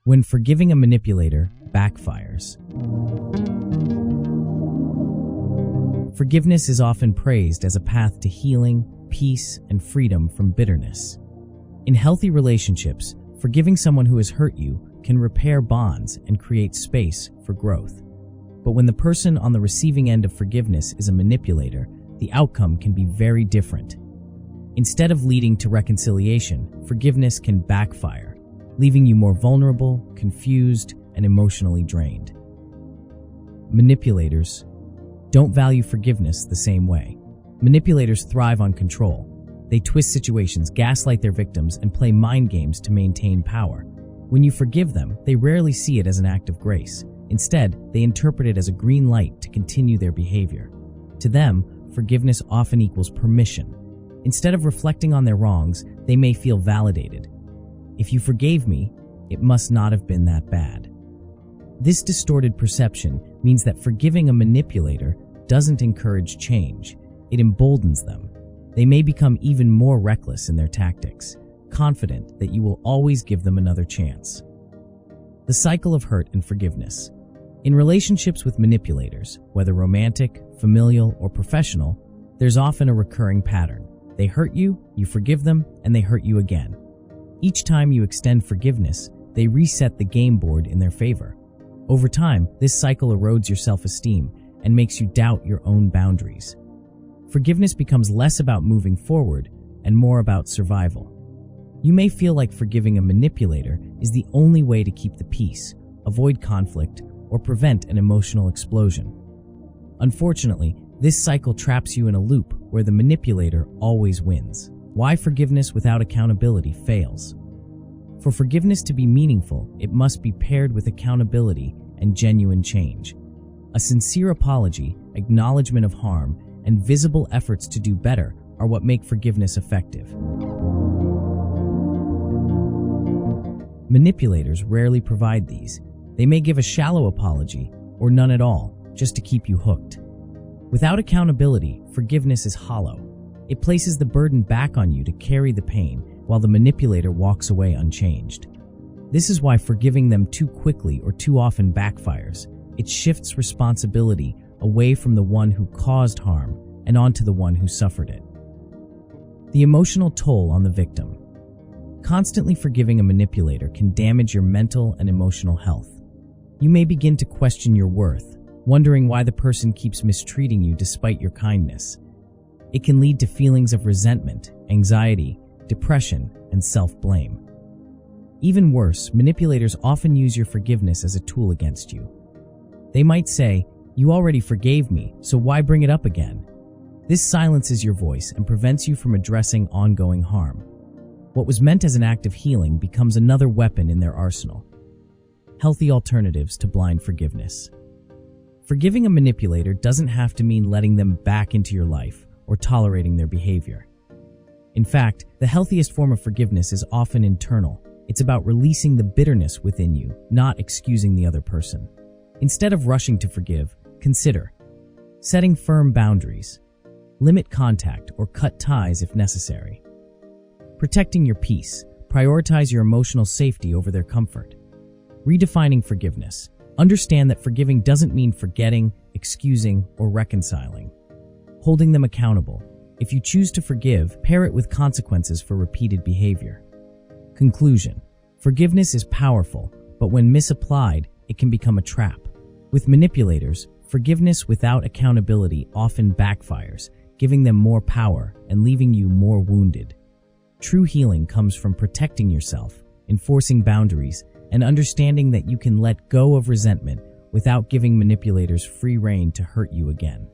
When forgiving a manipulator backfires. Forgiveness is often praised as a path to healing, peace, and freedom from bitterness. In healthy relationships, forgiving someone who has hurt you can repair bonds and create space for growth. But when the person on the receiving end of forgiveness is a manipulator, the outcome can be very different. Instead of leading to reconciliation, forgiveness can backfire, leaving you more vulnerable, confused, and emotionally drained. Manipulators don't value forgiveness the same way. Manipulators thrive on control. They twist situations, gaslight their victims, and play mind games to maintain power. When you forgive them, they rarely see it as an act of grace. Instead, they interpret it as a green light to continue their behavior. To them, forgiveness often equals permission. Instead of reflecting on their wrongs, they may feel validated. If you forgave me, it must not have been that bad. This distorted perception means that forgiving a manipulator doesn't encourage change. It emboldens them. They may become even more reckless in their tactics, confident that you will always give them another chance. The cycle of hurt and forgiveness. In relationships with manipulators, whether romantic, familial, or professional, there's often a recurring pattern. They hurt you, you forgive them, and they hurt you again. Each time you extend forgiveness, they reset the game board in their favor. Over time, this cycle erodes your self-esteem and makes you doubt your own boundaries. Forgiveness becomes less about moving forward and more about survival. You may feel like forgiving a manipulator is the only way to keep the peace, avoid conflict, or prevent an emotional explosion. Unfortunately, this cycle traps you in a loop where the manipulator always wins. Why forgiveness without accountability fails. For forgiveness to be meaningful, it must be paired with accountability and genuine change. A sincere apology, acknowledgement of harm, and visible efforts to do better are what make forgiveness effective. Manipulators rarely provide these. They may give a shallow apology, or none at all, just to keep you hooked. Without accountability, forgiveness is hollow. It places the burden back on you to carry the pain, while the manipulator walks away unchanged. This is why forgiving them too quickly or too often backfires. It shifts responsibility away from the one who caused harm and onto the one who suffered it. The emotional toll on the victim. Constantly forgiving a manipulator can damage your mental and emotional health. You may begin to question your worth, wondering why the person keeps mistreating you despite your kindness. It can lead to feelings of resentment, anxiety, depression, and self-blame. Even worse, manipulators often use your forgiveness as a tool against you. They might say, "You already forgave me, so why bring it up again?" This silences your voice and prevents you from addressing ongoing harm. What was meant as an act of healing becomes another weapon in their arsenal. Healthy alternatives to blind forgiveness. Forgiving a manipulator doesn't have to mean letting them back into your life or tolerating their behavior. In fact, the healthiest form of forgiveness is often internal. It's about releasing the bitterness within you, not excusing the other person. Instead of rushing to forgive, consider setting firm boundaries, limit contact or cut ties if necessary. Protecting your peace, prioritize your emotional safety over their comfort. Redefining forgiveness. Understand that forgiving doesn't mean forgetting, excusing, or reconciling. Holding them accountable. If you choose to forgive, pair it with consequences for repeated behavior. Conclusion. Forgiveness is powerful, but when misapplied, it can become a trap. With manipulators, forgiveness without accountability often backfires, giving them more power and leaving you more wounded. True healing comes from protecting yourself, enforcing boundaries, and understanding that you can let go of resentment without giving manipulators free rein to hurt you again.